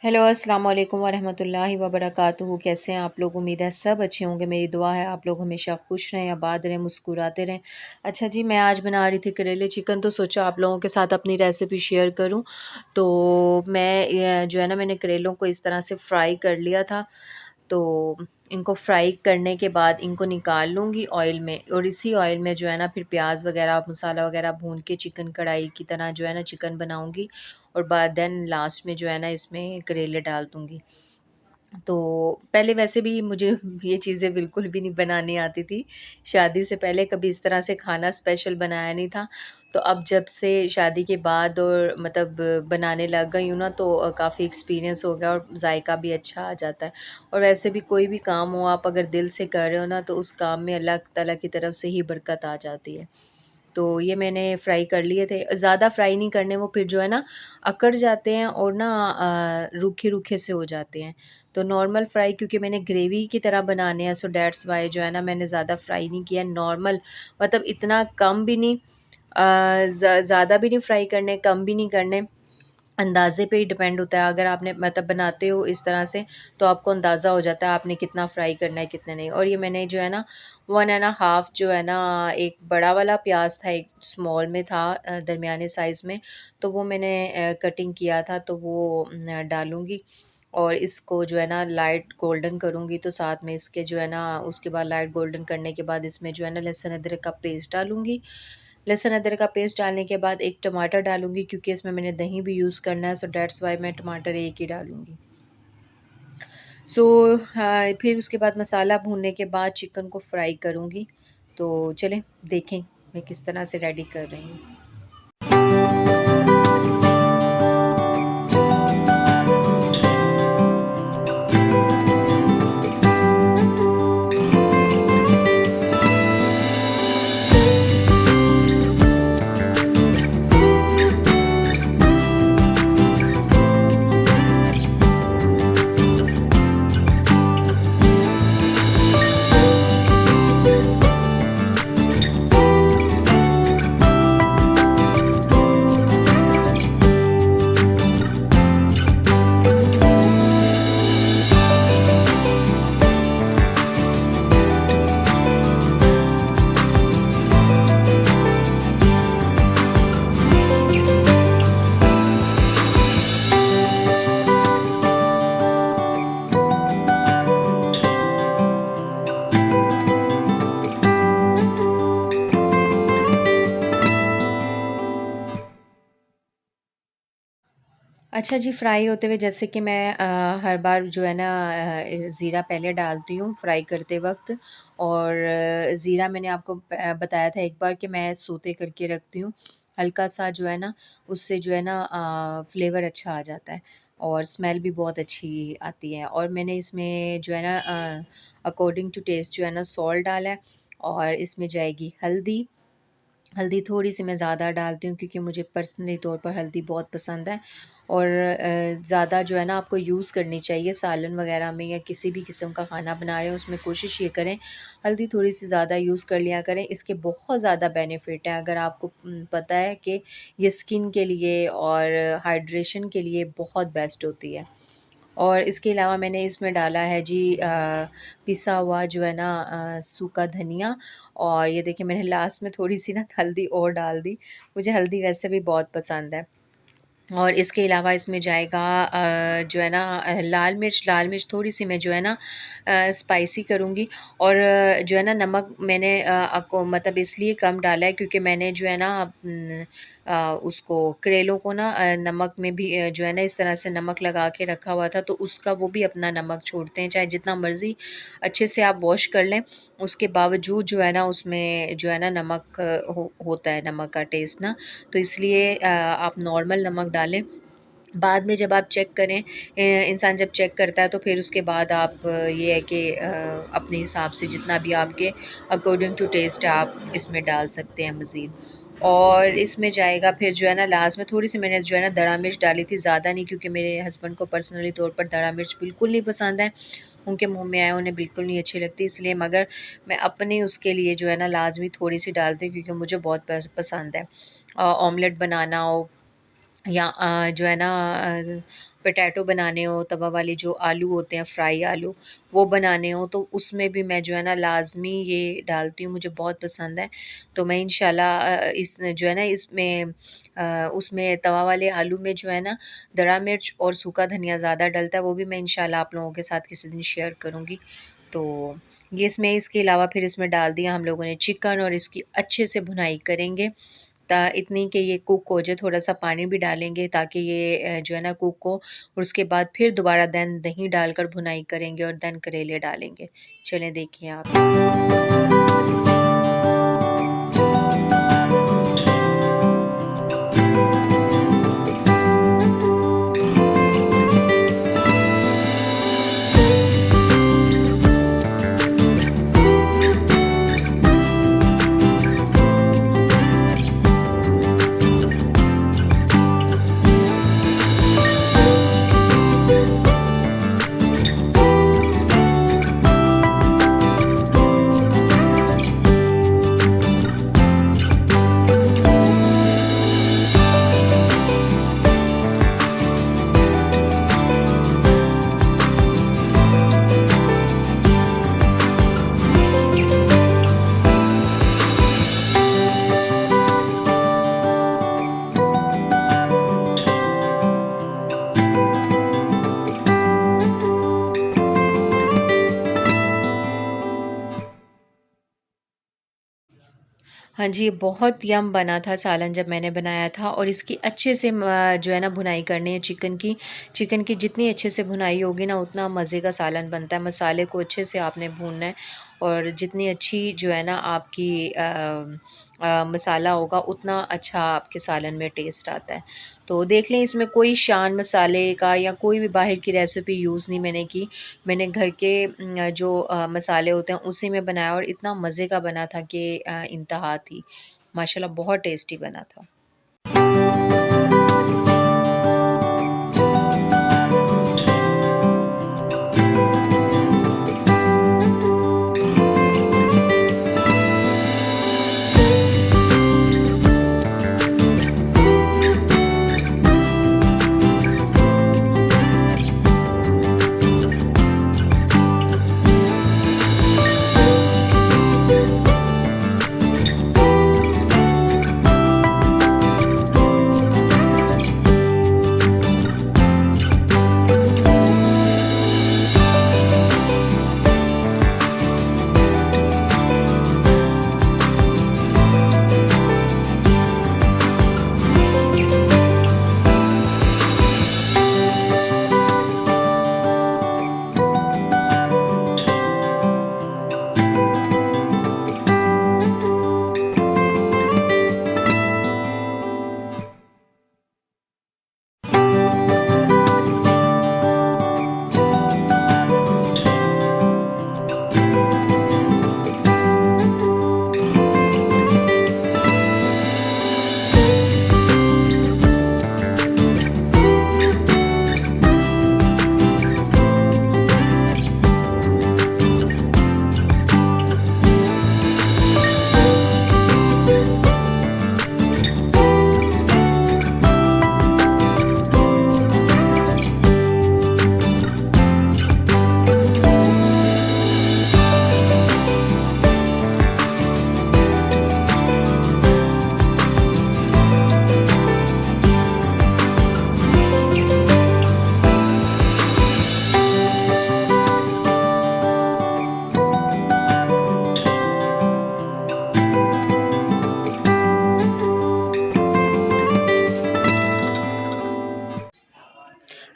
Hello अस्सलाम वालेकुम वरहमतुल्लाहि वबरकातुहू। कैसे हैं आप लोग? उम्मीद है सब अच्छे होंगे। मेरी दुआ है आप लोग हमेशा खुश रहें, आबाद रहें, मुस्कुराते रहें। अच्छा जी, मैं आज बना रही थी करेले चिकन, तो सोचा आप लोगों के साथ अपनी रेसिपी शेयर करूं। तो जो है ना, मैंने करेलों को इस तरह से फ्राई कर लिया था। तो इनको फ्राई करने के बाद इनको निकाल लूँगी ऑयल में, और इसी ऑयल में जो है ना फिर प्याज वगैरह मसाला वगैरह भून के चिकन कढ़ाई की तरह जो है ना चिकन बनाऊँगी। और बाद देन लास्ट में जो है ना इसमें करेले डाल दूँगी। तो पहले वैसे भी मुझे ये चीज़ें बिल्कुल भी नहीं बनानी आती थी। शादी से पहले कभी इस तरह से खाना स्पेशल बनाया नहीं था। तो अब जब से शादी के बाद और मतलब बनाने लग गई हूँ ना, तो काफ़ी एक्सपीरियंस हो गया और जायका भी अच्छा आ जाता है। और वैसे भी कोई भी काम हो, आप अगर दिल से कर रहे हो ना, तो उस काम में अल्लाह ताला की तरफ से ही बरकत आ जाती है। तो ये मैंने फ्राई कर लिए थे। ज़्यादा फ्राई नहीं करने, वो फिर जो है ना अकड़ जाते हैं और ना रूखे-रूखे से हो जाते हैं। तो नॉर्मल फ्राई, क्योंकि मैंने ग्रेवी की तरह बनाने हैं, सो दैट्स व्हाई जो है ना मैंने ज़्यादा फ्राई नहीं किया। नॉर्मल मतलब इतना कम भी नहीं, ज़्यादा भी नहीं फ्राई करने, कम भी नहीं करने। अंदाज़े पे ही डिपेंड होता है। अगर आपने मतलब बनाते हो इस तरह से, तो आपको अंदाज़ा हो जाता है आपने कितना फ्राई करना है कितना नहीं। और ये मैंने जो है ना 1 1/2 जो है ना, एक बड़ा वाला प्याज था, एक स्मॉल में था दरमियाने साइज़ में, तो वो मैंने कटिंग किया था, तो वो डालूँगी। और इसको जो है ना लाइट गोल्डन करूँगी, तो साथ में इसके जो है ना उसके बाद लाइट गोल्डन करने के बाद इसमें जो है ना लहसुन अदरक का पेस्ट डालूँगी। लहसुन अदरक का पेस्ट डालने के बाद एक टमाटर डालूँगी, क्योंकि इसमें मैंने दही भी यूज़ करना है, सो दैट्स वाई मैं टमाटर एक ही डालूँगी। सो फिर उसके बाद मसाला भूनने के बाद चिकन को फ्राई करूँगी। तो चलें देखें मैं किस तरह से रेडी कर रही हूँ। अच्छा जी, फ्राई होते हुए जैसे कि मैं हर बार जो है ना ज़ीरा पहले डालती हूँ फ्राई करते वक़्त। और ज़ीरा मैंने आपको बताया था एक बार कि मैं सोते करके रखती हूँ। हल्का-सा जो है ना उससे जो है ना फ्लेवर अच्छा आ जाता है और स्मेल भी बहुत अच्छी आती है। और मैंने इसमें जो है ना अकॉर्डिंग टू टेस्ट जो है ना सॉल्ट डाला है। और इसमें जाएगी हल्दी। हल्दी थोड़ी-सी मैं ज़्यादा डालती हूँ, क्योंकि मुझे पर्सनली तौर पर हल्दी बहुत पसंद है। और ज़्यादा जो है ना आपको यूज़ करनी चाहिए सालन वग़ैरह में, या किसी भी किस्म का खाना बना रहे हो उसमें कोशिश ये करें हल्दी थोड़ी-सी ज़्यादा यूज़ कर लिया करें। इसके बहुत ज़्यादा बेनिफिट हैं, अगर आपको पता है कि ये स्किन के लिए और हाइड्रेशन के लिए बहुत बेस्ट होती है। और इसके अलावा मैंने इसमें डाला है जी पिसा हुआ जो है ना सूखा धनिया। और ये देखिए मैंने लास्ट में थोड़ी-सी ना हल्दी और डाल दी। मुझे हल्दी वैसे भी बहुत पसंद है। और इसके अलावा इसमें जाएगा जो है ना लाल मिर्च थोड़ी-सी मैं जो है ना स्पाइसी करूँगी। और जो है ना नमक मैंने मतलब इसलिए कम डाला है, क्योंकि मैंने जो है ना उसको करेलों को ना नमक में भी जो है ना इस तरह से नमक लगा के रखा हुआ था, तो उसका वो भी अपना नमक छोड़ते हैं। चाहे जितना मर्ज़ी अच्छे से आप वॉश कर लें, उसके बावजूद जो है ना उसमें जो है ना नमक होता है, नमक का टेस्ट ना। तो इसलिए आप नॉर्मल नमक डालें। बाद में जब आप चेक करें, इंसान जब चेक करता है तो फिर उसके बाद आप ये है कि अपने हिसाब से जितना भी आपके अकॉर्डिंग टू टेस्ट है आप इसमें डाल सकते हैं मज़ीद। और इसमें जाएगा फिर जो है ना लास्ट में थोड़ी-सी मैंने जो है ना दड़ा मिर्च डाली थी, ज़्यादा नहीं, क्योंकि मेरे हस्बैंड को पर्सनली तौर पर दड़ा मिर्च बिल्कुल नहीं पसंद है। उनके मुँह में आए उन्हें बिल्कुल नहीं अच्छी लगती, इसलिए मगर मैं अपनी उसके लिए जो है ना लाज़मी थोड़ी-सी डालती हूँ, क्योंकि मुझे बहुत पसंद है। ऑमलेट बनाना हो या जो है ना पोटैटो बनाने हो, तवा वाले जो आलू होते हैं, फ्राई आलू, वो बनाने हो, तो उसमें भी मैं जो है ना लाज़मी ये डालती हूँ, मुझे बहुत पसंद है। तो मैं इंशाल्लाह इस जो है ना इसमें उसमें तवा वाले आलू में जो है ना दड़ा मिर्च और सूखा धनिया ज़्यादा डलता है, वो भी मैं इंशाल्लाह आप लोगों के साथ किसी दिन शेयर करूँगी। तो ये इसमें इसके अलावा फिर इसमें डाल दिया हम लोगों ने चिकन, और इसकी अच्छे से भुनाई करेंगे इतनी कि ये कुक हो जाए। थोड़ा सा पानी भी डालेंगे ताकि ये जो है ना कुक हो, और उसके बाद फिर दोबारा देन दही डालकर भुनाई करेंगे और देन करेले डालेंगे। चलें देखिए आप। हाँ जी, बहुत यम बना था सालन जब मैंने बनाया था, और इसकी अच्छे से जो है ना भुनाई करनी है चिकन की। चिकन की जितनी अच्छे से भुनाई होगी ना उतना मज़े का सालन बनता है। मसाले को अच्छे से आपने भूनना है, और जितनी अच्छी जो है ना आपकी मसाला होगा उतना अच्छा आपके सालन में टेस्ट आता है। तो देख लें, इसमें कोई शान मसाले का या कोई भी बाहर की रेसिपी यूज़ नहीं मैंने की। मैंने घर के जो मसाले होते हैं उसी में बनाया, और इतना मज़े का बना था कि इंतहा थी। माशाल्लाह बहुत टेस्टी बना था।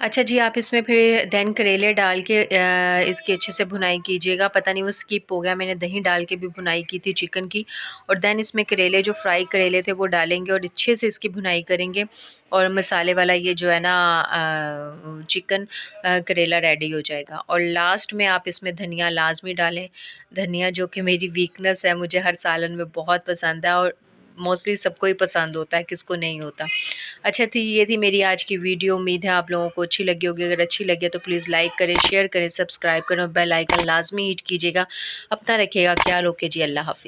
अच्छा जी, आप इसमें फिर देन करेले डाल के इसकी अच्छे से भुनाई कीजिएगा। पता नहीं वो स्किप हो गया, मैंने दही डाल के भी भुनाई की थी चिकन की, और देन इसमें करेले जो फ्राई करेले थे वो डालेंगे और अच्छे से इसकी भुनाई करेंगे, और मसाले वाला ये जो है ना चिकन करेला रेडी हो जाएगा। और लास्ट में आप इसमें धनिया लाजमी डालें। धनिया जो कि मेरी वीकनेस है, मुझे हर सालन में बहुत पसंद है, और मोस्टली सबको ही पसंद होता है, किसको नहीं होता। अच्छा थी, ये थी मेरी आज की वीडियो। उम्मीद है आप लोगों को अच्छी लगी होगी। अगर अच्छी लगे तो प्लीज़ लाइक करें, शेयर करें, सब्सक्राइब करें और बेल आइकन लाजमी हिट कीजिएगा। अपना रखिएगा ख्याल। ओके जी, अल्लाह हाफिज़।